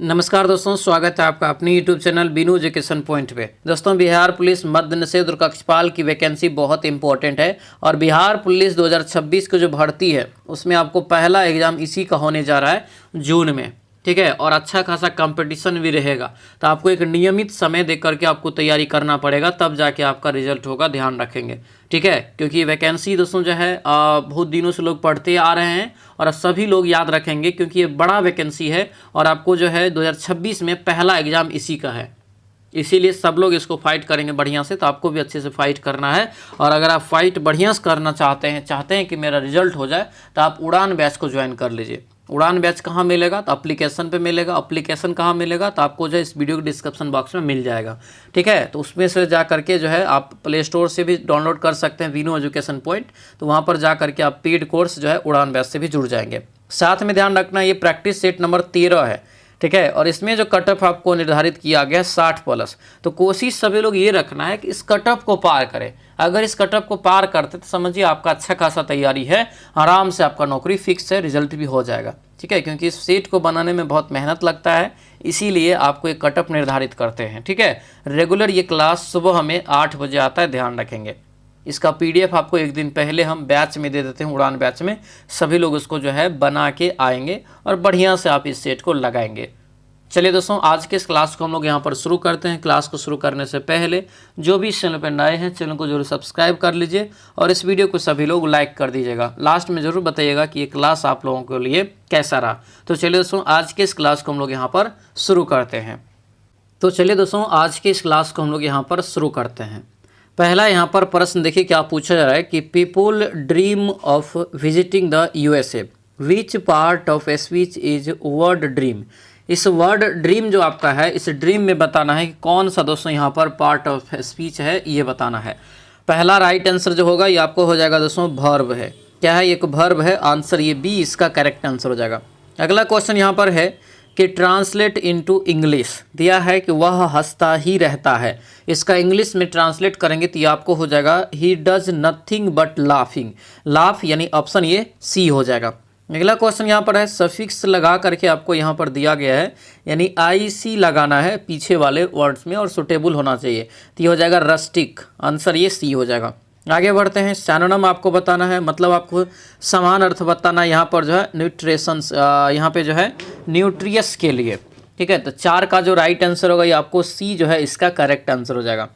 नमस्कार दोस्तों, स्वागत है आपका अपनी YouTube channel Binu education point पे। दोस्तों, बिहार पुलिस मद्य निषेध और कक्षपाल की वैकेंसी बहुत इंपॉर्टेंट है और बिहार पुलिस 2026 की जो भर्ती है उसमें आपको पहला एग्ज़ाम इसी का होने जा रहा है जून में। ठीक है, और अच्छा खासा कंपटीशन भी रहेगा, तो आपको एक नियमित समय दे करके आपको तैयारी करना पड़ेगा, तब जाके आपका रिजल्ट होगा। ध्यान रखेंगे, ठीक है, क्योंकि वैकेंसी दोस्तों जो है बहुत दिनों से लोग पढ़ते आ रहे हैं और सभी लोग याद रखेंगे क्योंकि ये बड़ा वैकेंसी है और आपको जो है 2026 में पहला एग्ज़ाम इसी का है। इसीलिए सब लोग इसको फाइट करेंगे बढ़िया से, तो आपको भी अच्छे से फाइट करना है। और अगर आप फाइट बढ़िया से करना चाहते हैं कि मेरा रिजल्ट हो जाए, तो आप उड़ान बैच को ज्वाइन कर लीजिए। उड़ान बैच कहाँ मिलेगा? तो एप्लीकेशन पे मिलेगा। एप्लीकेशन कहाँ मिलेगा? तो आपको जो है इस वीडियो के डिस्क्रिप्शन बॉक्स में मिल जाएगा। ठीक है, तो उसमें से जा करके जो है आप प्ले स्टोर से भी डाउनलोड कर सकते हैं बीनू एजुकेशन पॉइंट। तो वहाँ पर जा करके आप पेड कोर्स जो है उड़ान बैच से भी जुड़ जाएंगे। साथ में ध्यान रखना, ये प्रैक्टिस सेट नंबर 13 है। ठीक है, और इसमें जो कट ऑफ आपको निर्धारित किया गया है 60+, तो कोशिश सभी लोग ये रखना है कि इस कट ऑफ को पार करें। अगर इस कट ऑफ को पार करते तो समझिए आपका अच्छा खासा तैयारी है, आराम से आपका नौकरी फिक्स है, रिजल्ट भी हो जाएगा। ठीक है, क्योंकि इस सीट को बनाने में बहुत मेहनत लगता है, इसीलिए आपको एक कट ऑफ निर्धारित करते हैं। ठीक है, रेगुलर ये क्लास सुबह हमें 8 बजे आता है, ध्यान रखेंगे। इसका पीडीएफ आपको एक दिन पहले हम बैच में दे देते हैं, उड़ान बैच में सभी लोग उसको जो है बना के आएंगे और बढ़िया से आप इस सेट को लगाएंगे। चलिए दोस्तों, आज के इस क्लास को हम लोग यहाँ पर शुरू करते हैं। क्लास को शुरू करने से पहले जो भी इस चैनल पर नए हैं, चैनल को जरूर सब्सक्राइब कर लीजिए और इस वीडियो को सभी लोग लाइक कर दीजिएगा। लास्ट में ज़रूर बताइएगा कि ये क्लास आप लोगों के लिए कैसा रहा। तो चलिए दोस्तों, आज के इस क्लास को हम लोग यहाँ पर शुरू करते हैं। पहला यहाँ पर प्रश्न देखिए क्या पूछा जा रहा है कि people dream of visiting the USA, which part of speech is word dream. इस वर्ड ड्रीम जो आपका है, इस ड्रीम में बताना है कि कौन सा दोस्तों यहाँ पर पार्ट ऑफ स्पीच है, ये बताना है। पहला राइट आंसर जो होगा ये आपको हो जाएगा दोस्तों वर्ब है। क्या है? एक वर्ब है। आंसर ये बी इसका करेक्ट आंसर हो जाएगा। अगला क्वेश्चन यहाँ पर है कि ट्रांसलेट इनटू इंग्लिश दिया है कि वह हंसता ही रहता है। इसका इंग्लिश में ट्रांसलेट करेंगे तो ये आपको हो जाएगा he does nothing but laughing. Laugh यानी ऑप्शन ये सी हो जाएगा। अगला क्वेश्चन यहाँ पर है सफिक्स लगा करके आपको यहाँ पर दिया गया है, यानी आई सी लगाना है पीछे वाले वर्ड्स में और सुटेबल होना चाहिए, तो ये हो जाएगा रस्टिक। आंसर ये सी हो जाएगा। आगे बढ़ते हैं। सैनोनिम आपको बताना है, मतलब आपको समान अर्थ बताना है। यहाँ पर जो है न्यूट्रिशंस, यहाँ पे जो है न्यूट्रियस के लिए। ठीक है, तो 4 का जो राइट आंसर होगा ये आपको सी जो है इसका करेक्ट आंसर हो जाएगा।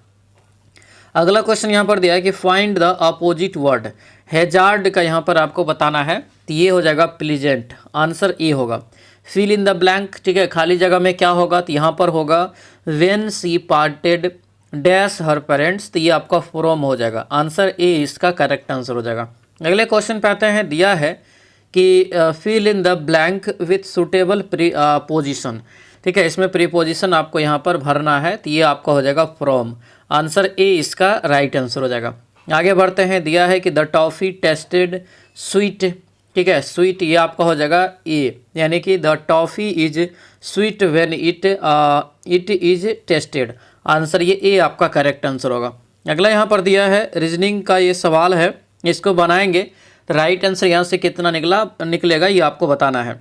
अगला क्वेश्चन यहाँ पर दिया है कि find the opposite word. Hazard का यहाँ पर आपको बताना है, तो ये हो जाएगा प्लीजेंट। आंसर ए होगा। फिल इन द ब्लैंक, ठीक है, खाली जगह में क्या होगा, तो यहाँ पर होगा when she parted dash her parents, तो ये आपका फ्रॉम हो जाएगा। आंसर ए इसका करेक्ट आंसर हो जाएगा। अगले क्वेश्चन पे आते हैं। दिया है कि fill in the blank with suitable position. ठीक है, इसमें प्रीपोजिशन आपको यहाँ पर भरना है, तो ये आपका हो जाएगा फ्रॉम। आंसर ए इसका राइट आंसर हो जाएगा। आगे बढ़ते हैं। दिया है कि द टॉफ़ी टेस्टेड स्वीट। ठीक है, स्वीट ये आपका हो जाएगा ए, यानी कि the toffee is sweet when it is tested. Answer ये ए आपका करेक्ट आंसर होगा। अगला यहाँ पर दिया है रीजनिंग का ये सवाल है, इसको बनाएंगे तो राइट आंसर यहाँ से कितना निकलेगा ये आपको बताना है।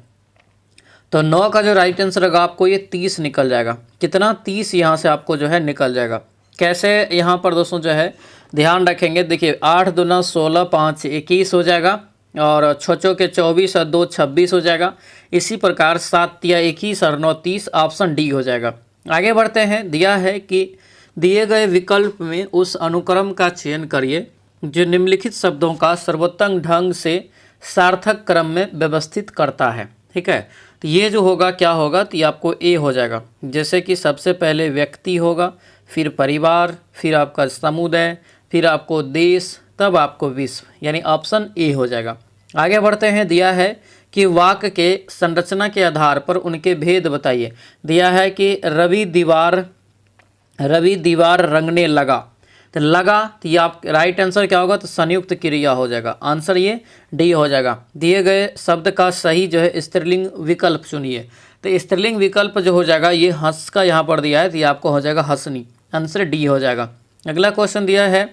तो 9 का जो राइट आंसर होगा आपको ये 30 निकल जाएगा। कितना? 30 यहाँ से आपको जो है निकल जाएगा। कैसे यहाँ पर दोस्तों जो है ध्यान रखेंगे। देखिए 8 दूना 16, 5 21 हो जाएगा और 6 के 24 और 2 26 हो जाएगा। इसी प्रकार 7 या 21 और 9 30, ऑप्शन डी हो जाएगा। आगे बढ़ते हैं। दिया है कि दिए गए विकल्प में उस अनुक्रम का चयन करिए जो निम्नलिखित शब्दों का सर्वोत्तम ढंग से सार्थक क्रम में व्यवस्थित करता है। ठीक है, तो ये जो होगा क्या होगा, तो ये आपको ए हो जाएगा। जैसे कि सबसे पहले व्यक्ति होगा, फिर परिवार, फिर आपका समुदाय, फिर आपको देश, तब आपको विश्व, यानी ऑप्शन ए हो जाएगा। आगे बढ़ते हैं। दिया है कि वाक्य के संरचना के आधार पर उनके भेद बताइए। दिया है कि रवि दीवार रंगने लगा, तो लगा, तो ये आप राइट आंसर क्या होगा, तो संयुक्त क्रिया हो जाएगा। आंसर ये डी हो जाएगा। दिए गए शब्द का सही जो है स्त्रीलिंग विकल्प चुनिए, तो स्त्रीलिंग विकल्प जो हो जाएगा ये हंस का यहाँ पर दिया है, तो ये आपको हो जाएगा हंसनी। आंसर डी हो जाएगा। अगला क्वेश्चन दिया है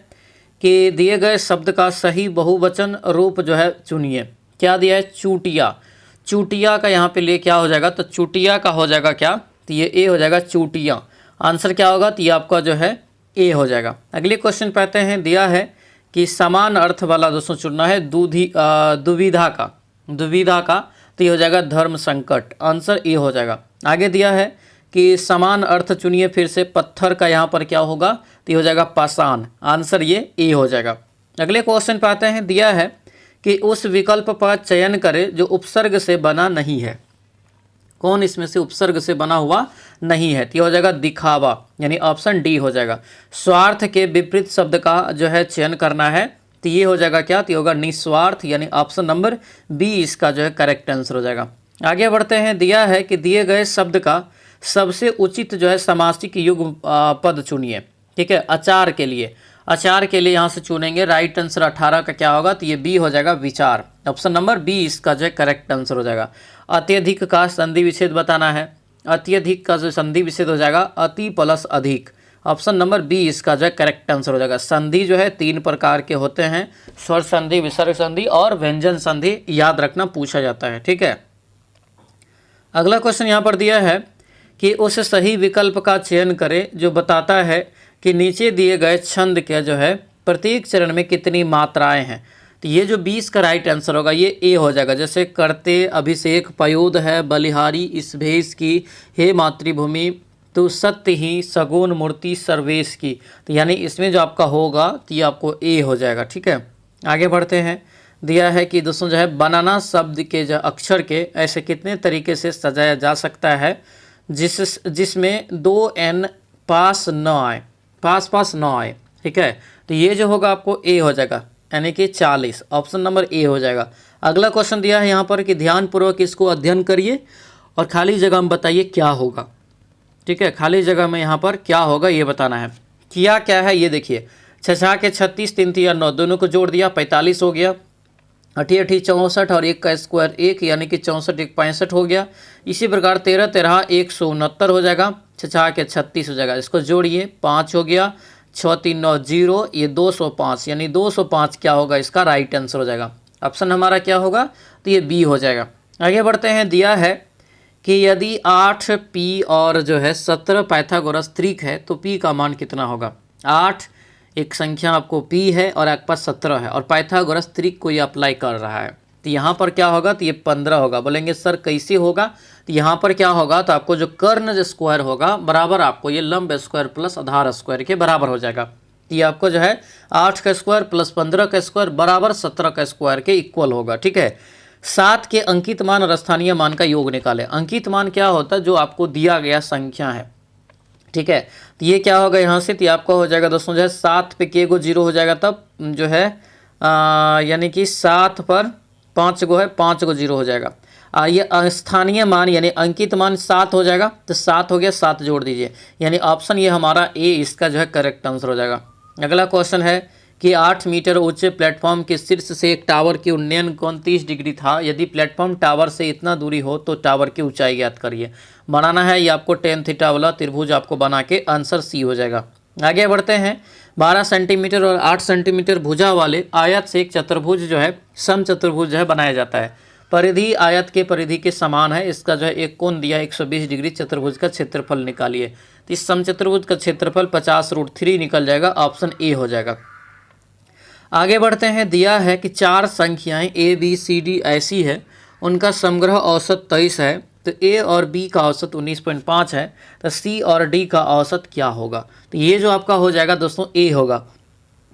कि दिए गए शब्द का सही बहुवचन रूप जो है चुनिए। क्या दिया है? चूटिया। चूटिया का यहाँ पे ले क्या हो जाएगा, तो चूटिया का हो जाएगा क्या, तो ये ए हो जाएगा चूटिया। आंसर क्या होगा, तो ये आपका जो है ए हो जाएगा। अगले क्वेश्चन पे आते हैं। दिया है कि समान अर्थ वाला दोस्तों चुनना है दुविधा का, तो ये हो जाएगा धर्म संकट। आंसर ए हो जाएगा। आगे दिया है कि समान अर्थ चुनिए फिर से, पत्थर का यहाँ पर क्या होगा, तो ये हो जाएगा पाषाण। आंसर ये ए हो जाएगा। अगले क्वेश्चन पे आते हैं। दिया है कि उस विकल्प का चयन करें जो उपसर्ग से बना नहीं है। कौन इसमें से उपसर्ग से बना हुआ नहीं है, तो ये हो जाएगा दिखावा, यानी ऑप्शन डी हो जाएगा। स्वार्थ के विपरीत शब्द का जो है चयन करना है, तो ये हो जाएगा क्या, तो ये होगा निस्वार्थ, यानी ऑप्शन नंबर बी इसका जो है करेक्ट आंसर हो जाएगा। आगे बढ़ते हैं। दिया है कि दिए गए शब्द का सबसे उचित जो है समासिक युग्म पद चुनिए। ठीक है, अचार के लिए यहाँ से चुनेंगे। राइट आंसर 18 का क्या होगा, तो ये बी हो जाएगा विचार। ऑप्शन नंबर बी इसका जो है करेक्ट आंसर हो जाएगा। अत्यधिक का संधि विच्छेद बताना है। अत्यधिक का जो संधि विच्छेद हो जाएगा अति प्लस अधिक। ऑप्शन नंबर बी इसका जो है करेक्ट आंसर हो जाएगा। संधि जो है 3 प्रकार के होते हैं, स्वर संधि, विसर्ग संधि और व्यंजन संधि। याद रखना, पूछा जाता है। ठीक है, अगला क्वेश्चन यहाँ पर दिया है कि उस सही विकल्प का चयन करें जो बताता है कि नीचे दिए गए छंद के जो है प्रत्येक चरण में कितनी मात्राएं हैं। तो ये जो 20 का राइट आंसर होगा ये ए हो जाएगा। जैसे करते, अभिषेक, पयोद है, बलिहारी, इस भेष की, हे मातृभूमि, तो सत्य ही, सगुन, मूर्ति, सर्वेश की। तो यानी इसमें जो आपका होगा तो ये आपको ए हो जाएगा। ठीक है, आगे बढ़ते हैं। दिया है कि दोस्तों जो है बनाना शब्द के जो अक्षर के ऐसे कितने तरीके से सजाया जा सकता है जिसमें 2 n पास न आए। ठीक है, तो ये जो होगा आपको ए हो जाएगा, यानी कि 40। ऑप्शन नंबर ए हो जाएगा। अगला क्वेश्चन दिया है यहाँ पर कि ध्यानपूर्वक इसको अध्ययन करिए और खाली जगह में बताइए क्या होगा। ठीक है, खाली जगह में यहाँ पर क्या होगा ये बताना है। किया क्या है ये देखिए, 6 के 36, 3 3 9 दोनों को जोड़ दिया 45 हो गया। 8 8 64 और 1 का स्क्वायर 1, यानी कि 64 1 65 हो गया। इसी प्रकार 13 13 169 हो जाएगा। 6 के 36 हो जाएगा, इसको जोड़िए 5 हो गया। 6 3 9 0, ये 205, यानी 205 क्या होगा इसका राइट आंसर हो जाएगा। ऑप्शन हमारा क्या होगा, तो ये बी हो जाएगा। आगे बढ़ते हैं। दिया है कि यदि 8 पी और जो है 17 पाइथागोरस त्रिक है तो पी का मान कितना होगा। 8 एक संख्या आपको पी है और आपके पास 17 है और पाइथागोरस त्रिक को ये अप्लाई कर रहा है, तो यहाँ पर क्या होगा, तो ये 15 होगा। बोलेंगे सर कैसे होगा, तो यहाँ पर क्या होगा, तो आपको जो कर्ण जो स्क्वायर होगा बराबर आपको ये लंब स्क्वायर प्लस आधार स्क्वायर के बराबर हो जाएगा। तो ये आपको जो है 8 का स्क्वायर प्लस 15 का स्क्वायर बराबर 17 का स्क्वायर के इक्वल होगा। ठीक है, 7 के अंकित मान और स्थानीय मान का योग निकालें। अंकित मान क्या होता है, जो आपको दिया गया संख्या है। ठीक है, तो ये क्या होगा यहाँ से, तो आपका हो जाएगा दोस्तों जो है 7 पे के गो 0 हो जाएगा, तब जो है यानी कि 7 पर 5 गो है, 5 गो 0 हो जाएगा। ये स्थानीय मान यानी अंकित मान 7 हो जाएगा, तो 7 हो गया, 7 जोड़ दीजिए, यानी ऑप्शन ये हमारा ए इसका जो है करेक्ट आंसर हो जाएगा। अगला क्वेश्चन है कि 8 मीटर ऊंचे प्लेटफॉर्म के शीर्ष से एक टावर की उन्नयन कोण 30 डिग्री था। यदि प्लेटफॉर्म टावर से इतना दूरी हो तो टावर की ऊंचाई ज्ञात करिए। बनाना है ये आपको tan थीटा वाला त्रिभुज आपको बना के आंसर सी हो जाएगा। आगे बढ़ते हैं। 12 सेंटीमीटर और 8 सेंटीमीटर भुजा वाले आयत से एक चतुर्भुज जो है समचतुर्भुज जो है बनाया जाता है। परिधि आयत के परिधि के समान है। इसका जो है एक कोण दिया 120 डिग्री। चतुर्भुज का क्षेत्रफल निकालिए। तो इस समचतुर्भुज का क्षेत्रफल 50√3 निकल जाएगा। ऑप्शन ए हो जाएगा। आगे बढ़ते हैं। दिया है कि 4 संख्याएं ए बी सी डी ऐसी है, उनका समग्र औसत 23 है, तो ए और बी का औसत 19.5 है, तो सी और डी का औसत क्या होगा। तो ये जो आपका हो जाएगा दोस्तों ए होगा,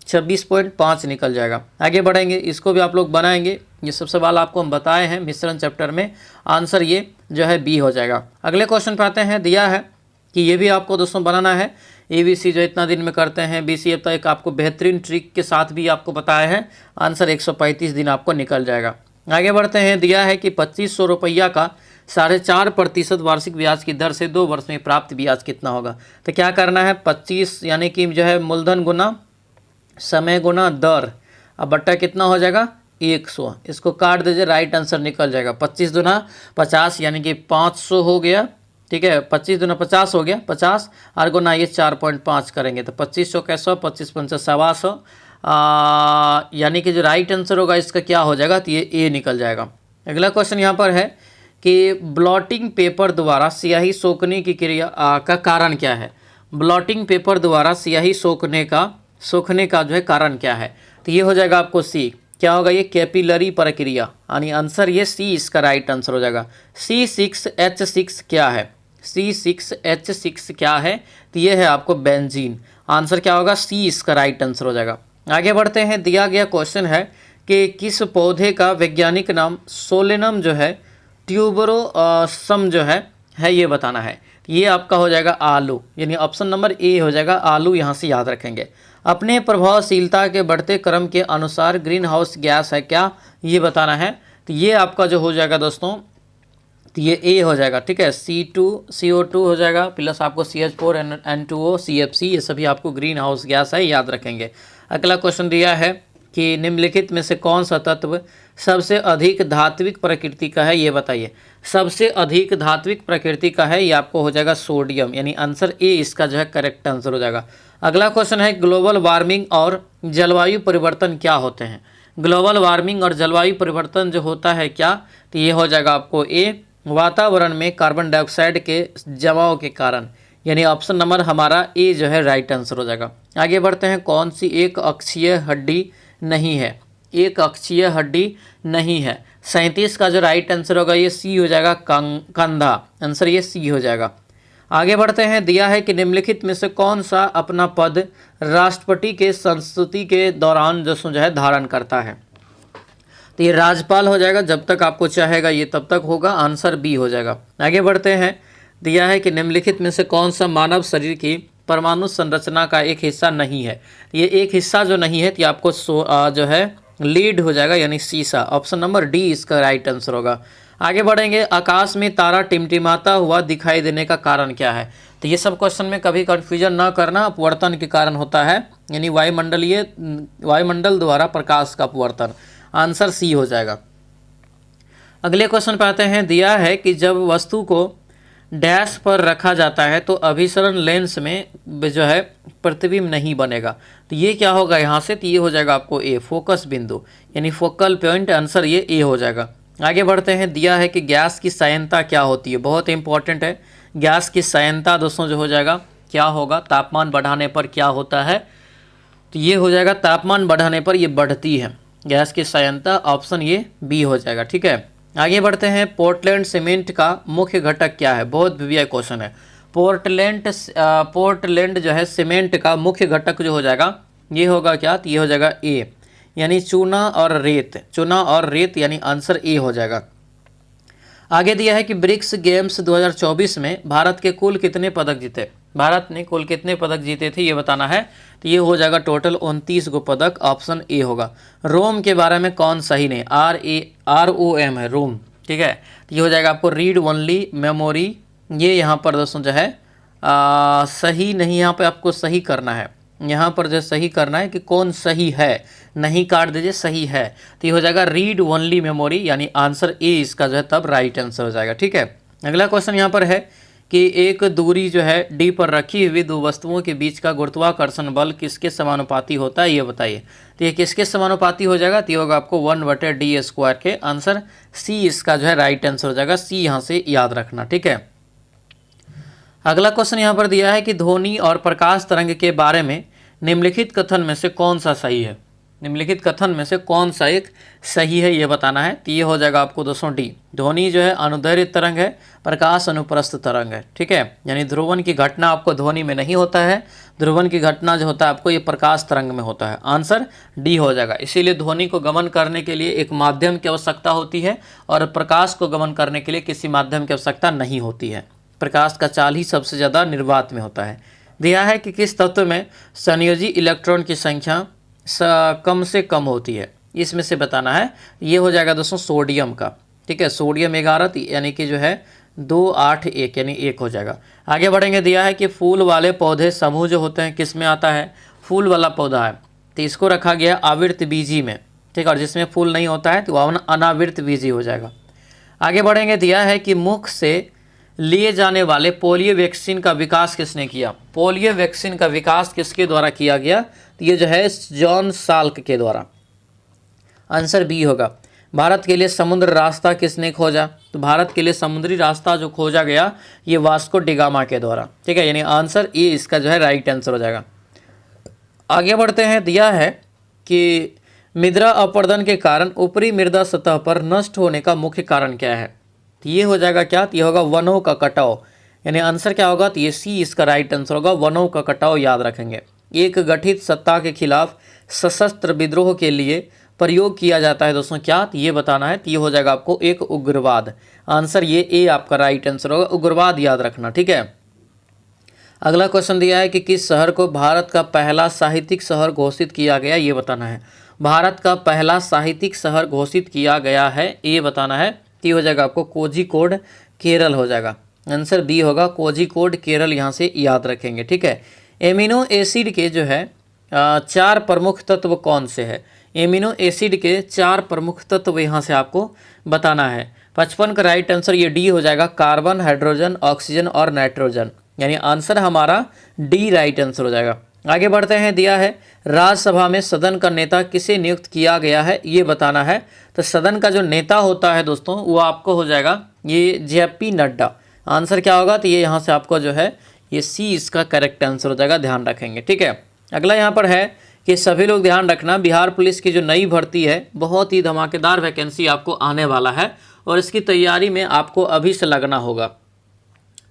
26.5 निकल जाएगा। आगे बढ़ेंगे, इसको भी आप लोग बनाएंगे। ये सब सवाल आपको हम बताए हैं मिश्रण चैप्टर में। आंसर ये जो है बी हो जाएगा। अगले क्वेश्चन पे आते हैं। दिया है कि ये भी आपको दोस्तों बनाना है। ABC जो इतना दिन में करते हैं, BC अब तक आपको बेहतरीन ट्रिक के साथ भी आपको बताया है। आंसर 135 दिन आपको निकल जाएगा। आगे बढ़ते हैं। दिया है कि 2500 रुपया का 4.5% वार्षिक ब्याज की दर से 2 वर्ष में प्राप्त ब्याज कितना होगा। तो क्या करना है, 25 यानी कि जो है मूलधन गुना समय गुना दर, अब बट्टा कितना हो जाएगा 100। इसको काट दीजिए, राइट आंसर निकल जाएगा। 25 दूना 50 यानी कि 500 हो गया। ठीक है, 25 दूना 50 हो गया, 50 और गुना ये 4.5 करेंगे तो 2500 का 100, 25 पंचा 125, यानी कि जो राइट आंसर होगा इसका क्या हो जाएगा, तो ये ए निकल जाएगा। अगला क्वेश्चन यहाँ पर है कि ब्लॉटिंग पेपर द्वारा स्याही सोखने की क्रिया का कारण क्या है। ब्लॉटिंग पेपर द्वारा स्याही सोखने का जो है कारण क्या है। तो ये हो जाएगा आपको सी, क्या होगा ये कैपिलरी प्रक्रिया, यानी आंसर ये सी इसका राइट आंसर हो जाएगा। C6H6 क्या है, C6H6 क्या है, तो ये है आपको बेंजीन। आंसर क्या होगा, सी इसका राइट आंसर हो जाएगा। आगे बढ़ते हैं, दिया गया क्वेश्चन है कि किस पौधे का वैज्ञानिक नाम सोलेनम जो है ट्यूबरोसम जो है ये बताना है। ये आपका हो जाएगा आलू, यानी ऑप्शन नंबर ए हो जाएगा आलू, यहाँ से याद रखेंगे। अपने प्रभावशीलता के बढ़ते क्रम के अनुसार ग्रीन हाउस गैस है क्या, ये बताना है। तो ये आपका जो हो जाएगा दोस्तों, तो ये ए हो जाएगा, ठीक है। CO2 हो जाएगा, प्लस आपको CH4 N2O CFC, ये सभी आपको ग्रीन हाउस गैस है, याद रखेंगे। अगला क्वेश्चन दिया है कि निम्नलिखित में से कौन सा तत्व सबसे अधिक धात्विक प्रकृति का है, ये बताइए। सबसे अधिक धात्विक प्रकृति का है, ये आपको हो जाएगा सोडियम, यानी आंसर ए इसका जो है करेक्ट आंसर हो जाएगा। अगला क्वेश्चन है ग्लोबल वार्मिंग और जलवायु परिवर्तन क्या होते हैं। ग्लोबल वार्मिंग और जलवायु परिवर्तन जो होता है क्या, तो ये हो जाएगा आपको ए, वातावरण में कार्बन डाइऑक्साइड के जमाव के कारण, यानी ऑप्शन नंबर हमारा ए जो है राइट आंसर हो जाएगा। आगे बढ़ते हैं, कौन सी एक अक्षीय हड्डी नहीं है, एक अक्षीय हड्डी नहीं है। 37 का जो राइट आंसर होगा ये सी हो जाएगा, कंधा, आंसर ये सी हो जाएगा। आगे बढ़ते हैं, दिया है कि निम्नलिखित में से कौन सा अपना पद राष्ट्रपति के संस्तुति के दौरान जो है धारण करता है। तो ये राज्यपाल हो जाएगा, जब तक आपको चाहेगा ये तब तक होगा, आंसर बी हो जाएगा। आगे बढ़ते हैं, दिया है कि निम्नलिखित में से कौन सा मानव शरीर की परमाणु संरचना का एक हिस्सा नहीं है। ये एक हिस्सा जो नहीं है तो आपको जो है लीड हो जाएगा, यानी शीशा, ऑप्शन नंबर डी इसका राइट आंसर होगा। आगे बढ़ेंगे, आकाश में तारा टिमटिमाता हुआ दिखाई देने का कारण क्या है। तो ये सब क्वेश्चन में कभी कन्फ्यूजन ना करना, अपवर्तन के कारण होता है, यानी वायुमंडल द्वारा प्रकाश का अपवर्तन, आंसर सी हो जाएगा। अगले क्वेश्चन पे आते हैं, दिया है कि जब वस्तु को डैश पर रखा जाता है तो अभिसरण लेंस में जो है प्रतिबिंब नहीं बनेगा। तो ये क्या होगा यहाँ से, तो ये हो जाएगा आपको ए, फोकस बिंदु, यानी फोकल पॉइंट, आंसर ये ए हो जाएगा। आगे बढ़ते हैं, दिया है कि गैस की संयंता क्या होती है, बहुत इंपॉर्टेंट है। गैस की संयंता दोस्तों जो हो जाएगा क्या होगा, तापमान बढ़ाने पर क्या होता है, तो ये हो जाएगा तापमान बढ़ाने पर ये बढ़ती है गैस की संयंता, ऑप्शन ये बी हो जाएगा, ठीक है। आगे बढ़ते हैं, पोर्टलैंड सीमेंट का मुख्य घटक क्या है, बहुत वीवीआई क्वेश्चन है। पोर्टलैंड जो है सीमेंट का मुख्य घटक जो हो जाएगा ये होगा क्या, तो ये हो जाएगा ए, यानी चूना और रेत, यानी आंसर ए हो जाएगा। आगे दिया है कि ब्रिक्स गेम्स 2024 में भारत के कुल कितने पदक जीते, भारत ने कुल कितने पदक जीते थे ये बताना है। तो ये हो जाएगा टोटल 29 गो पदक, ऑप्शन ए होगा। रोम के बारे में कौन सही नहीं, ROM है रोम, ठीक है। तो ये हो जाएगा आपको रीड ओनली मेमोरी, ये यहाँ पर दोस्तों जो है सही नहीं, यहाँ पे आपको सही करना है, यहाँ पर जो सही करना है कि कौन सही है, नहीं काट दीजिए, सही है। तो ये हो जाएगा रीड ओनली मेमोरी, यानी आंसर ए इसका जो है तब राइट आंसर हो जाएगा, ठीक है। अगला क्वेश्चन यहाँ पर है कि एक दूरी जो है डी पर रखी हुई दो वस्तुओं के बीच का गुरुत्वाकर्षण बल किसके समानुपाती होता है, ये बताइए। तो ये किसके समानुपाती हो जाएगा, तो ये होगा आपको 1/d² के, आंसर सी इसका जो है राइट आंसर हो जाएगा, सी यहाँ से याद रखना, ठीक है। अगला क्वेश्चन यहाँ पर दिया है कि ध्वनि और प्रकाश तरंग के बारे में निम्नलिखित कथन में से कौन सा सही है, निम्नलिखित कथन में से कौन सा एक सही है ये बताना है। तो ये हो जाएगा आपको दोस्तों डी, ध्वनि जो है अनुदैर्घ्य तरंग है, प्रकाश अनुप्रस्थ तरंग है, ठीक है। यानी ध्रुवन की घटना आपको ध्वनि में नहीं होता है, ध्रुवन की घटना जो होता है आपको ये प्रकाश तरंग में होता है, आंसर डी हो जाएगा। इसीलिए ध्वनि को गमन करने के लिए एक माध्यम की आवश्यकता होती है और प्रकाश को गमन करने के लिए किसी माध्यम की आवश्यकता नहीं होती है, प्रकाश का चाल ही सबसे ज़्यादा निर्वात में होता है। दिया है कि किस तत्व में संयोजी इलेक्ट्रॉन की संख्या कम से कम होती है, इसमें से बताना है। ये हो जाएगा दोस्तों सोडियम का, ठीक है, सोडियम 11, यानी कि जो है 2 8 1, यानी 1 हो जाएगा। आगे बढ़ेंगे, दिया है कि फूल वाले पौधे समूह जो होते हैं किस में आता है, फूल वाला पौधा है तो इसको रखा गया आवृत बीजी में, ठीक है, और जिसमें फूल नहीं होता है तो वह अनावृत बीजी हो जाएगा। आगे बढ़ेंगे, दिया है कि मुख से लिए जाने वाले पोलियो वैक्सीन का विकास किसने किया, पोलियो वैक्सीन का विकास किसके द्वारा किया गया, तो ये जो है जॉन साल्क के द्वारा, आंसर बी होगा। भारत के लिए समुद्र रास्ता किसने खोजा? तो भारत के लिए समुद्री रास्ता जो खोजा गया ये वास्को डिगामा के द्वारा, ठीक है, यानी आंसर ए इसका जो है राइट आंसर हो जाएगा। आगे बढ़ते हैं, दिया है कि मृदा अपरदन के कारण ऊपरी मृदा सतह पर नष्ट होने का मुख्य कारण क्या है? तो ये हो जाएगा क्या? तो ये होगा वनों का कटाव, यानी आंसर क्या होगा? तो ये सी इसका राइट आंसर होगा, वनों का कटाव याद रखेंगे। एक गठित सत्ता के खिलाफ सशस्त्र विद्रोह के लिए प्रयोग किया जाता है दोस्तों क्या? तो ये बताना है, तो ये हो जाएगा आपको एक उग्रवाद। आंसर ये ए आपका राइट आंसर होगा, उग्रवाद याद रखना, ठीक है। अगला क्वेश्चन दिया है कि किस शहर को भारत का पहला साहित्यिक शहर घोषित किया गया, ये बताना है। भारत का पहला साहित्यिक शहर घोषित किया गया है, ये बताना है। ये हो जाएगा आपको कोझिकोड, केरल हो जाएगा। आंसर बी होगा, कोझिकोड केरल, यहाँ से याद रखेंगे, ठीक है। एमिनो एसिड के जो है 4 प्रमुख तत्व कौन से है? एमिनो एसिड के 4 प्रमुख तत्व यहाँ से आपको बताना है। 55 का राइट आंसर ये डी हो जाएगा, कार्बन, हाइड्रोजन, ऑक्सीजन और नाइट्रोजन, यानी आंसर हमारा डी राइट आंसर हो जाएगा। आगे बढ़ते हैं, दिया है राज्यसभा में सदन का नेता किसे नियुक्त किया गया है, ये बताना है। तो सदन का जो नेता होता है दोस्तों वो आपको हो जाएगा ये जेपी नड्डा। आंसर क्या होगा? तो ये यहाँ से आपको जो है ये सी इसका करेक्ट आंसर हो जाएगा, ध्यान रखेंगे, ठीक है। अगला यहाँ पर है कि सभी लोग ध्यान रखना, बिहार पुलिस की जो नई भर्ती है बहुत ही धमाकेदार वैकेंसी आपको आने वाला है और इसकी तैयारी में आपको अभी से लगना होगा,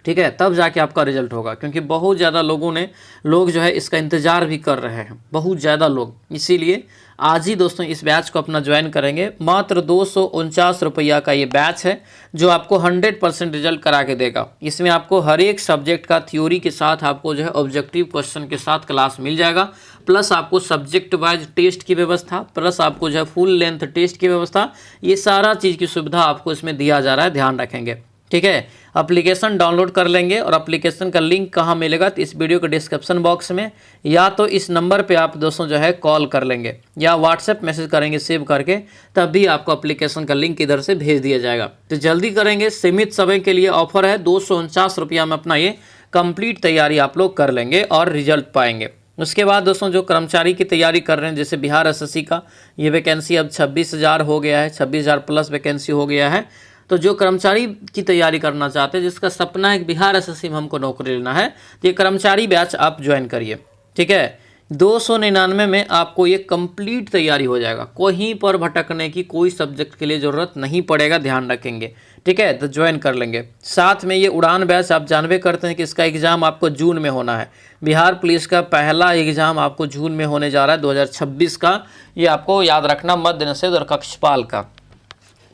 ठीक है, तब जाके आपका रिजल्ट होगा, क्योंकि बहुत ज़्यादा लोग जो है इसका इंतज़ार भी कर रहे हैं, बहुत ज़्यादा लोग। इसीलिए आज ही दोस्तों इस बैच को अपना ज्वाइन करेंगे। मात्र 249 रुपया का ये बैच है जो आपको 100% रिजल्ट करा के देगा। इसमें आपको हर एक सब्जेक्ट का थ्योरी के साथ आपको जो है ऑब्जेक्टिव क्वेश्चन के साथ क्लास मिल जाएगा, प्लस आपको सब्जेक्ट वाइज टेस्ट की व्यवस्था, प्लस आपको जो है फुल लेंथ टेस्ट की व्यवस्था, ये सारा चीज़ की सुविधा आपको इसमें दिया जा रहा है, ध्यान रखेंगे, ठीक है। एप्लीकेशन डाउनलोड कर लेंगे और एप्लीकेशन का लिंक कहाँ मिलेगा? तो इस वीडियो के डिस्क्रिप्शन बॉक्स में, या तो इस नंबर पे आप दोस्तों जो है कॉल कर लेंगे या व्हाट्सएप मैसेज करेंगे सेव करके, तब भी आपको एप्लीकेशन का लिंक इधर से भेज दिया जाएगा। तो जल्दी करेंगे, सीमित समय के लिए ऑफर है, 249 रुपया में अपना ये कंप्लीट तैयारी आप लोग कर लेंगे और रिजल्ट पाएंगे। उसके बाद दोस्तों जो कर्मचारी की तैयारी कर रहे हैं, जैसे बिहार एसएससी का ये वैकेंसी अब 26,000 हो गया है, 26,000 प्लस वैकेंसी हो गया है। तो जो कर्मचारी की तैयारी करना चाहते हैं, जिसका सपना है कि बिहार एसएससी में हमको नौकरी लेना है, तो ये कर्मचारी बैच आप ज्वाइन करिए, ठीक है। 299 में आपको ये कंप्लीट तैयारी हो जाएगा, कहीं पर भटकने की कोई सब्जेक्ट के लिए ज़रूरत नहीं पड़ेगा, ध्यान रखेंगे, ठीक है। तो ज्वाइन कर लेंगे। साथ में ये उड़ान बैच आप जानबे करते हैं कि इसका एग्ज़ाम आपको जून में होना है। बिहार पुलिस का पहला एग्ज़ाम आपको जून में होने जा रहा है 2026 का, ये आपको याद रखना, मध्य निषेध और कक्षपाल का।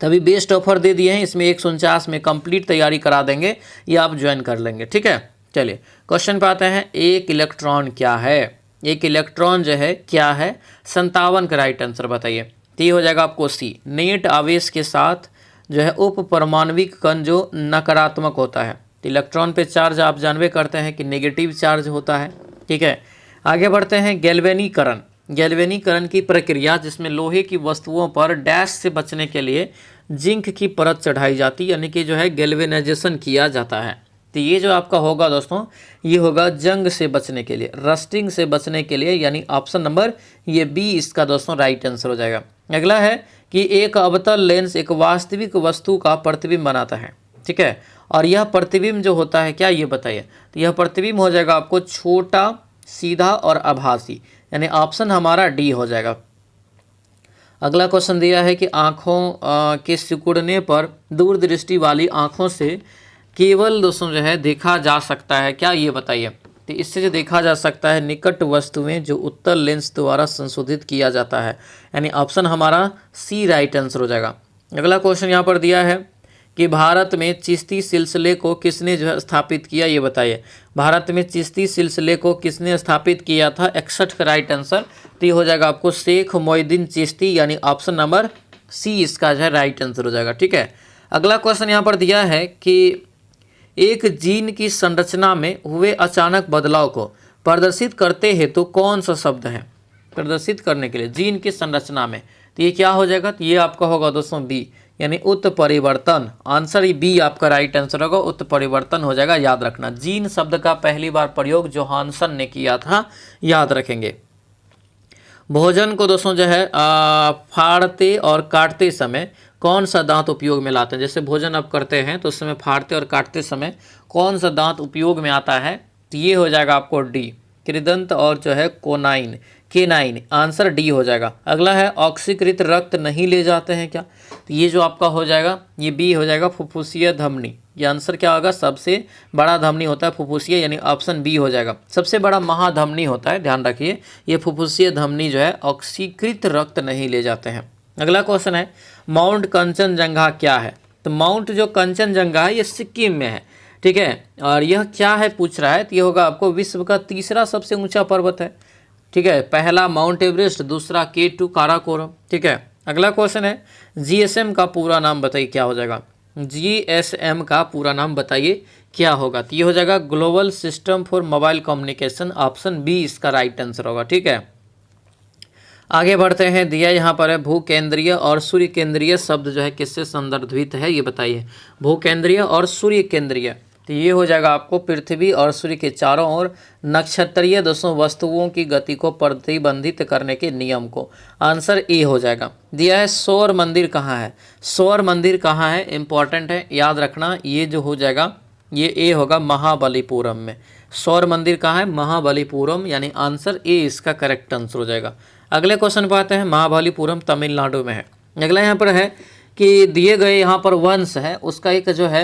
तभी बेस्ट ऑफर दे दिए हैं, इसमें 149 में कंप्लीट तैयारी करा देंगे, ये आप ज्वाइन कर लेंगे, ठीक है। चलिए क्वेश्चन पे आते हैं, एक इलेक्ट्रॉन क्या है? एक इलेक्ट्रॉन जो है क्या है? 57 का राइट आंसर बताइए। तो ये हो जाएगा आपको सी, नेट आवेश के साथ जो है उप परमाणविक कण जो नकारात्मक होता है। तो इलेक्ट्रॉन पे चार्ज आप जानबे करते हैं कि नेगेटिव चार्ज होता है, ठीक है। आगे बढ़ते हैं, गैल्वेनीकरण। गैल्वेनीकरण की प्रक्रिया जिसमें लोहे की वस्तुओं पर डैश से बचने के लिए जिंक की परत चढ़ाई जाती है, यानी कि जो है गैल्वेनाइजेशन किया जाता है। तो ये जो आपका होगा दोस्तों, ये होगा जंग से बचने के लिए, रस्टिंग से बचने के लिए, यानी ऑप्शन नंबर ये बी इसका दोस्तों राइट आंसर हो जाएगा। अगला है कि एक अवतल लेंस एक वास्तविक वस्तु का प्रतिबिंब बनाता है, ठीक है, और यह प्रतिबिंब जो होता है क्या, ये बताइए। तो यह प्रतिबिंब हो जाएगा आपको छोटा, सीधा और आभासी, यानी ऑप्शन हमारा डी हो जाएगा। अगला क्वेश्चन दिया है कि आँखों के सिकुड़ने पर दूरदृष्टि वाली आँखों से केवल दोस्तों जो है देखा जा सकता है क्या, ये बताइए। तो इससे जो देखा जा सकता है निकट वस्तुएं जो उत्तल लेंस द्वारा संशोधित किया जाता है, यानी ऑप्शन हमारा सी राइट आंसर हो जाएगा। अगला क्वेश्चन यहाँ पर दिया है कि भारत में चिश्ती सिलसिले को किसने जो है स्थापित किया, ये बताइए। भारत में चिश्ती सिलसिले को किसने स्थापित किया था? 61 का राइट आंसर। तो ये हो जाएगा आपको शेख मोइनुद्दीन चिश्ती, यानी ऑप्शन नंबर सी इसका जो है राइट आंसर हो जाएगा, ठीक है। अगला क्वेश्चन यहाँ पर दिया है कि एक जीन की संरचना में हुए अचानक बदलाव को प्रदर्शित करते हेतु कौन सा शब्द है? प्रदर्शित करने के लिए जीन की संरचना में, तो ये क्या हो जाएगा? तो ये आपका होगा दोस्तों बी, यानी उत्परिवर्तन। आंसर बी आपका राइट आंसर होगा, उत्परिवर्तन हो जाएगा, याद रखना। जीन शब्द का पहली बार प्रयोग जोहानसन ने किया था, याद रखेंगे। भोजन को दोस्तों जो है फाड़ते और काटते समय कौन सा दांत उपयोग में लाते हैं। जैसे भोजन आप करते हैं तो उस समय फाड़ते और काटते समय कौन सा दांत उपयोग में आता है, तो ये हो जाएगा आपको डी, कृदंत और जो है कोनाइन, केनाइन। आंसर डी हो जाएगा। अगला है ऑक्सीकृत रक्त नहीं ले जाते हैं क्या, तो ये जो आपका हो जाएगा ये बी हो जाएगा, फुफ्फुसीय धमनी। ये आंसर क्या होगा, सबसे बड़ा धमनी होता है फुफ्फुसीय, यानी ऑप्शन बी हो जाएगा। सबसे बड़ा महाधमनी होता है, ध्यान रखिए, ये फुफ्फुसीय धमनी जो है ऑक्सीकृत रक्त नहीं ले जाते हैं। अगला क्वेश्चन है माउंट कंचनजंगा क्या है, तो माउंट जो कंचनजंगा है ये सिक्किम में है, ठीक है। और यह क्या है पूछ रहा है, तो ये होगा आपको विश्व का तीसरा सबसे ऊंचा पर्वत है, ठीक है। पहला माउंट एवरेस्ट, दूसरा K2 काराकोरम, ठीक है। अगला क्वेश्चन है GSM का पूरा नाम बताइए क्या हो जाएगा, GSM का पूरा नाम बताइए क्या होगा, तो ये हो जाएगा global system for mobile communication. Option B इसका राइट आंसर होगा, ठीक है। आगे बढ़ते हैं, दिया यहाँ पर है भूकेंद्रीय और सूर्य केंद्रीय शब्द जो है किससे संदर्भित है, ये बताइए। भूकेंद्रीय और सूर्य केंद्रीय, तो ये हो जाएगा आपको पृथ्वी और सूर्य के चारों ओर नक्षत्रीय दोस्तों वस्तुओं की गति को प्रतिबंधित करने के नियम को। आंसर ए हो जाएगा। दिया है सौर मंदिर कहाँ है, सौर मंदिर कहाँ है, इंपॉर्टेंट है, याद रखना। ये जो हो जाएगा ये ए होगा महाबलीपुरम में। सौर मंदिर कहाँ है, महाबलीपुरम, यानी आंसर ए इसका करेक्ट आंसर हो जाएगा। अगले क्वेश्चन पर आते हैं, महाबलीपुरम तमिलनाडु में है। अगला यहाँ पर है कि दिए गए यहाँ पर वंश है उसका एक जो है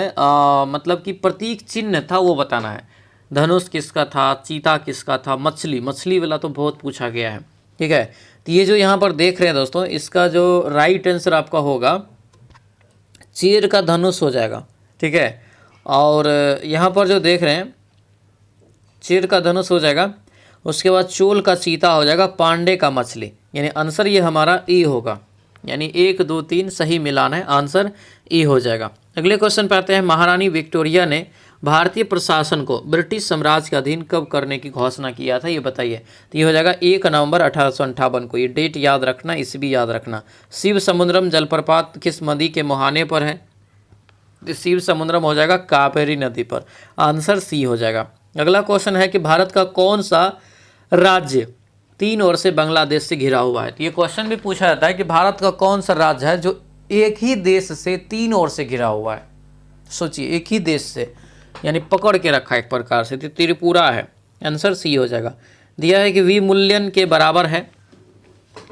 मतलब कि प्रतीक चिन्ह था वो बताना है। धनुष किसका था, चीता किसका था, मछली, मछली वाला तो बहुत पूछा गया है, ठीक है। तो ये जो यहाँ पर देख रहे हैं दोस्तों, इसका जो राइट आंसर आपका होगा चीर का धनुष हो जाएगा, ठीक है। और यहाँ पर जो देख रहे हैं चीर का धनुष हो जाएगा, उसके बाद चोल का चीता हो जाएगा, पांडे का मछली, यानी आंसर ये हमारा ई होगा, यानी 1 2 3 सही मिलान है, आंसर ई हो जाएगा। अगले क्वेश्चन पे आते हैं, महारानी विक्टोरिया ने भारतीय प्रशासन को ब्रिटिश साम्राज्य के अधीन कब करने की घोषणा किया था, ये बताइए। तो ये हो जाएगा 1 नवंबर 1858 को, ये डेट याद रखना, इस भी याद रखना। शिव समुद्रम जलप्रपात किस नदी के मुहाने पर है, तो शिव समुद्रम हो जाएगा कावेरी नदी पर, आंसर सी हो जाएगा। अगला क्वेश्चन है कि भारत का कौन सा राज्य 3 ओर से बांग्लादेश से घिरा हुआ है, तो ये क्वेश्चन भी पूछा जाता है कि भारत का कौन सा राज्य है जो एक ही देश से 3 ओर से घिरा हुआ है। सोचिए, एक ही देश से, यानी पकड़ के रखा एक प्रकार से, तो त्रिपुरा है, आंसर सी हो जाएगा। दिया है कि विमूल्यन के बराबर है,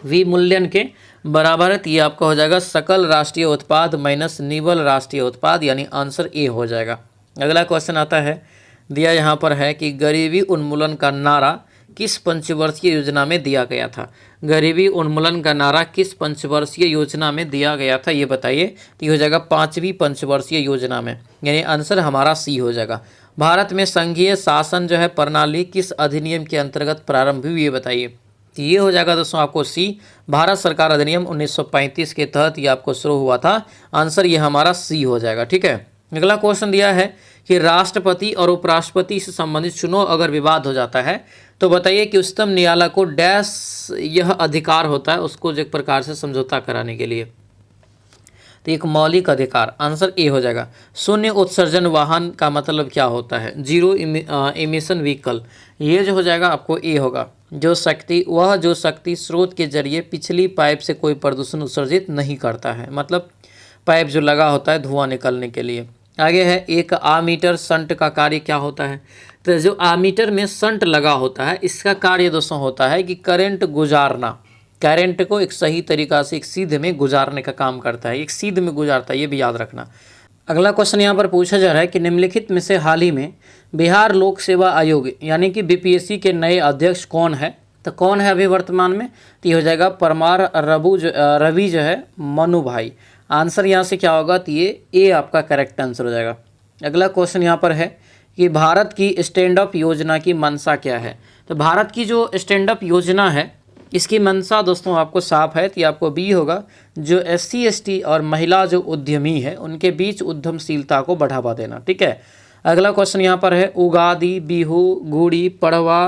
विमूल्यन के बराबर है, तो ये आपका हो जाएगा सकल राष्ट्रीय उत्पाद माइनस निवल राष्ट्रीय उत्पाद, यानी आंसर ए हो जाएगा। अगला क्वेश्चन आता है, दिया यहाँ पर है कि गरीबी उन्मूलन का नारा किस पंचवर्षीय योजना में दिया गया था। गरीबी उन्मूलन का नारा किस पंचवर्षीय योजना में दिया गया था, ये बताइए। तो ये हो जाएगा 5वीं पंचवर्षीय योजना में, यानी आंसर हमारा सी हो जाएगा। भारत में संघीय शासन जो है प्रणाली किस अधिनियम के अंतर्गत प्रारंभ हुई, ये बताइए। तो ये हो जाएगा दोस्तों आपको सी, भारत सरकार अधिनियम 1935 के तहत ये आपको शुरू हुआ था, आंसर ये हमारा सी हो जाएगा, ठीक है। अगला क्वेश्चन दिया है कि राष्ट्रपति और उपराष्ट्रपति से संबंधित चुनाव अगर विवाद हो जाता है तो बताइए कि उच्चतम न्यायालय को डैश यह अधिकार होता है उसको एक प्रकार से समझौता कराने के लिए, तो एक मौलिक अधिकार, आंसर ए हो जाएगा। शून्य उत्सर्जन वाहन का मतलब क्या होता है, जीरो इमिशन व्हीकल, ये जो हो जाएगा आपको ए होगा। जो शक्ति स्रोत के जरिए पिछली पाइप से कोई प्रदूषण उत्सर्जित नहीं करता है, मतलब पाइप जो लगा होता है धुआं निकलने के लिए। आगे है, एक आमीटर शंट का कार्य क्या होता है, तो जो आमीटर में शंट लगा होता है इसका कार्य दोस्तों होता है कि करंट गुजारना, करंट को एक सही तरीका से एक सीध में गुजारने का काम करता है, एक सीध में गुजारता है, ये भी याद रखना। अगला क्वेश्चन यहाँ पर पूछा जा रहा है कि निम्नलिखित में से हाल ही में बिहार लोक सेवा आयोग यानी कि BPSC के नए अध्यक्ष कौन है, तो कौन है अभी वर्तमान में, तो ये हो जाएगा परमार रवि जो है मनु भाई, आंसर यहाँ से क्या होगा, तो ये ए आपका करेक्ट आंसर हो जाएगा। अगला क्वेश्चन यहाँ पर है कि भारत की स्टैंड अप योजना की मंशा क्या है, तो भारत की जो स्टैंड अप योजना है इसकी मंशा दोस्तों आपको साफ है, तो ये आपको बी होगा। जो SC ST और महिला जो उद्यमी है उनके बीच उद्यमशीलता को बढ़ावा देना, ठीक है। अगला क्वेश्चन यहाँ पर है, उगादि, बिहू, गुड़ी पड़वा,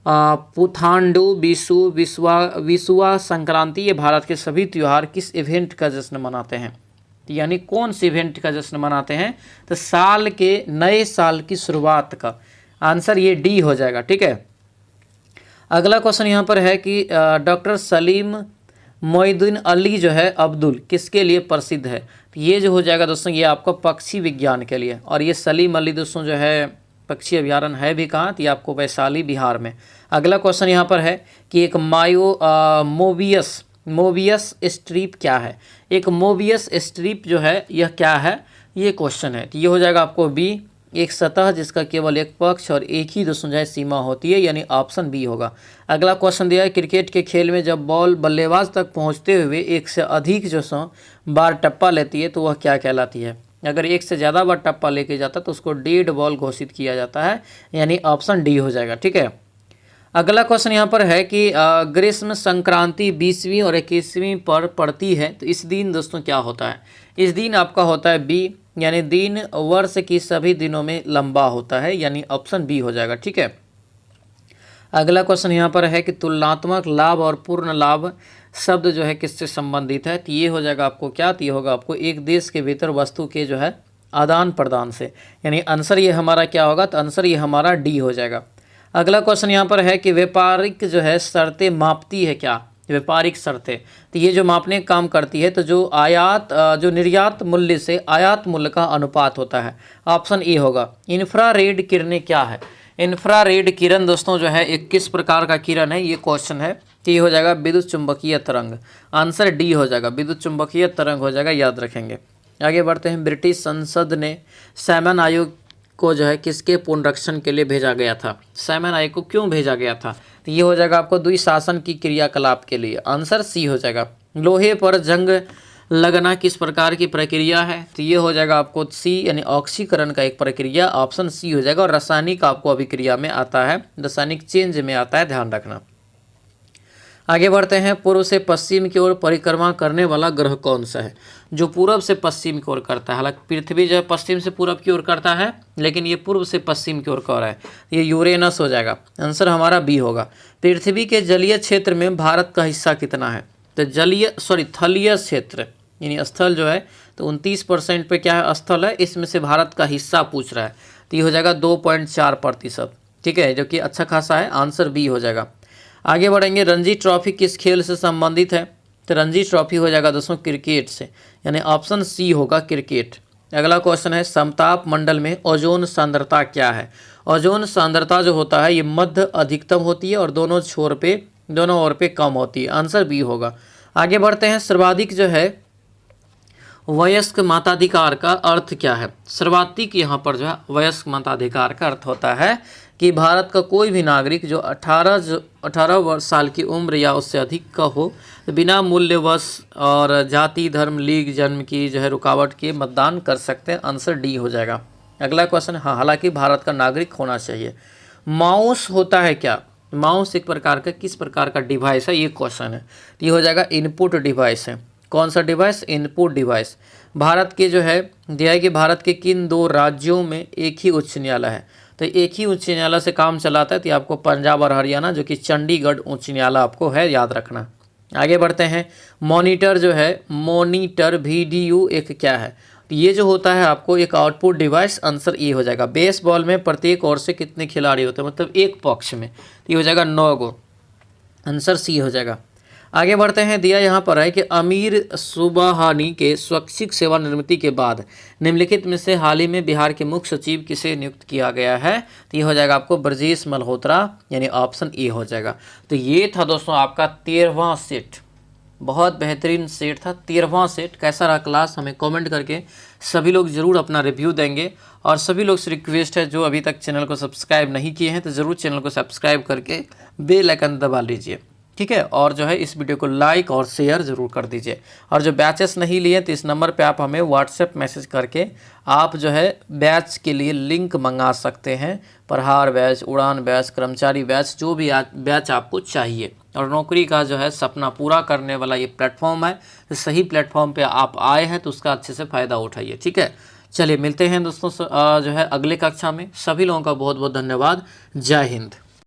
पुथांडु, विसुआ संक्रांति, ये भारत के सभी त्यौहार किस इवेंट का जश्न मनाते हैं, यानी कौन से इवेंट का जश्न मनाते हैं, तो साल के नए साल की शुरुआत का, आंसर ये डी हो जाएगा, ठीक है। अगला क्वेश्चन यहाँ पर है कि डॉक्टर सलीम मोइनुद्दीन अली जो है अब्दुल किसके लिए प्रसिद्ध है? तो ये जो हो जाएगा दोस्तों ये आपको पक्षी विज्ञान के लिए। और ये सलीम अली दोस्तों जो है पक्षी अभ्यारण्य है भी कहाँ? तो ये आपको वैशाली बिहार में। अगला क्वेश्चन यहाँ पर है कि एक मोबियस स्ट्रिप क्या है? एक मोबियस स्ट्रिप जो है यह क्या है, ये क्वेश्चन है। तो ये हो जाएगा आपको बी, एक सतह जिसका केवल एक पक्ष और एक ही दोस्तों जो है सीमा होती है, यानी ऑप्शन बी होगा। अगला क्वेश्चन दिया है क्रिकेट के खेल में जब बॉल बल्लेबाज तक पहुंचते हुए एक से अधिक जो सौ बार टप्पा लेती है तो वह क्या कहलाती है? अगर एक से ज़्यादा बार टप्पा लेके जाता है तो उसको डेड बॉल घोषित किया जाता है, यानी ऑप्शन डी हो जाएगा। ठीक है, अगला क्वेश्चन यहाँ पर है कि ग्रीष्म संक्रांति 20वीं और 21वीं पर पड़ती है तो इस दिन दोस्तों क्या होता है? इस दिन आपका होता है बी, यानी दिन वर्ष की सभी दिनों में लंबा होता है, यानी ऑप्शन बी हो जाएगा। ठीक है, अगला क्वेश्चन यहाँ पर है कि तुलनात्मक लाभ और पूर्ण लाभ शब्द जो है किससे संबंधित है? तो ये हो जाएगा आपको क्या? तो ये होगा आपको एक देश के भीतर वस्तु के जो है आदान प्रदान से, यानी आंसर ये हमारा क्या होगा? तो आंसर ये हमारा डी हो जाएगा। अगला क्वेश्चन यहाँ पर है कि व्यापारिक जो है शर्तें मापती है क्या? व्यापारिक शर्तें, तो ये जो मापने का काम करती है, तो जो निर्यात मूल्य से आयात मूल्य का अनुपात होता है, ऑप्शन ए होगा। इंफ्रारेड किरणें क्या है? इंफ्रारेड किरण दोस्तों जो है एक किस प्रकार का किरण है, ये क्वेश्चन है। तो ये हो जाएगा विद्युत चुंबकीय तरंग, आंसर डी हो जाएगा, विद्युत चुंबकीय तरंग हो जाएगा, याद रखेंगे। आगे बढ़ते हैं, ब्रिटिश संसद ने सैमन आयोग को जो है किसके पुनरीक्षण के लिए भेजा गया था? सैमन आयोग को क्यों भेजा गया था? तो ये हो जाएगा आपको द्विशासन की क्रियाकलाप के लिए, आंसर सी हो जाएगा। लोहे पर जंग लगना किस प्रकार की प्रक्रिया है? तो ये हो जाएगा आपको सी, यानी ऑक्सीकरण का एक प्रक्रिया, ऑप्शन सी हो जाएगा। और रासायनिक आपको अभिक्रिया में आता है, रासायनिक चेंज में आता है, ध्यान रखना। आगे बढ़ते हैं, पूर्व से पश्चिम की ओर परिक्रमा करने वाला ग्रह कौन सा है? जो पूर्व से पश्चिम की ओर करता है, हालांकि पृथ्वी जो है पश्चिम से पूर्व की ओर करता है, लेकिन ये पूर्व से पश्चिम की ओर कर रहा है, ये यूरेनस हो जाएगा, आंसर हमारा बी होगा। पृथ्वी के जलीय क्षेत्र में भारत का हिस्सा कितना है? तो थलीय क्षेत्र यानी स्थल जो है तो 29% पे क्या है? स्थल है, इसमें से भारत का हिस्सा पूछ रहा है, तो ये हो जाएगा 2.4%। ठीक है, जो कि अच्छा खासा है, आंसर बी हो जाएगा। आगे बढ़ेंगे, रणजी ट्रॉफी किस खेल से संबंधित है? तो रणजी ट्रॉफी हो जाएगा दोस्तों क्रिकेट से, यानी ऑप्शन सी होगा, क्रिकेट। अगला क्वेश्चन है, समताप मंडल में ओजोन सांद्रता क्या है? ओजोन सांद्रता जो होता है ये मध्य अधिकतम होती है और दोनों ओर पे कम होती है, आंसर बी होगा। आगे बढ़ते हैं, सर्वाधिक जो है वयस्क मताधिकार का अर्थ क्या है? सर्वाधिक यहाँ पर जो है वयस्क मताधिकार का अर्थ होता है कि भारत का कोई भी नागरिक जो 18 साल की उम्र या उससे अधिक का हो, तो बिना मूल्यवश और जाति धर्म लीग जन्म की जो है रुकावट के मतदान कर सकते हैं, आंसर डी हो जाएगा। अगला क्वेश्चन, हाँ हालांकि भारत का नागरिक होना चाहिए। माउस होता है क्या? माउस एक प्रकार का किस प्रकार का डिवाइस है, ये क्वेश्चन है। ये हो जाएगा इनपुट डिवाइस है। कौन सा डिवाइस? Input device. भारत के जो है दिया है कि भारत के किन 2 राज्यों में एक ही उच्च न्यायालय है? तो एक ही उच्च न्यायालय से काम चलाता है, तो आपको पंजाब और हरियाणा, जो कि चंडीगढ़ उच्च न्यायालय आपको है, याद रखना। आगे बढ़ते हैं, मॉनिटर जो है, मॉनिटर VDU एक क्या है? तो ये जो होता है आपको एक आउटपुट डिवाइस, आंसर ए हो जाएगा। बेसबॉल में प्रत्येक ओर से कितने खिलाड़ी होते हैं, मतलब एक पक्ष में? तो ये हो जाएगा 9 गो, आंसर सी हो जाएगा। आगे बढ़ते हैं, दिया यहाँ पर है कि अमीर सुबहानी के स्वैच्छिक सेवानिवृत्ति के बाद निम्नलिखित में से हाल ही में बिहार के मुख्य सचिव किसे नियुक्त किया गया है? तो ये हो जाएगा आपको ब्रजेश मल्होत्रा, यानी ऑप्शन ए हो जाएगा। तो ये था दोस्तों आपका 13वां सेट, बहुत बेहतरीन सेट था 13वां सेट। कैसा रहा क्लास, हमें कमेंट करके सभी लोग ज़रूर अपना रिव्यू देंगे। और सभी लोग से रिक्वेस्ट है, जो अभी तक चैनल को सब्सक्राइब नहीं किए हैं तो ज़रूर चैनल को सब्सक्राइब करके बेल आइकन दबा लीजिए, ठीक है। और जो है इस वीडियो को लाइक और शेयर ज़रूर कर दीजिए। और जो बैचेस नहीं लिए तो इस नंबर पे आप हमें व्हाट्सएप मैसेज करके आप जो है बैच के लिए लिंक मंगा सकते हैं। प्रहार बैच, उड़ान बैच, कर्मचारी बैच, जो भी बैच आपको चाहिए। और नौकरी का जो है सपना पूरा करने वाला ये प्लेटफॉर्म है, तो सही प्लेटफॉर्म पे आप आए हैं तो उसका अच्छे से फ़ायदा उठाइए, ठीक है। चलिए मिलते हैं दोस्तों जो है अगले कक्षा में। सभी लोगों का बहुत बहुत धन्यवाद। जय हिंद।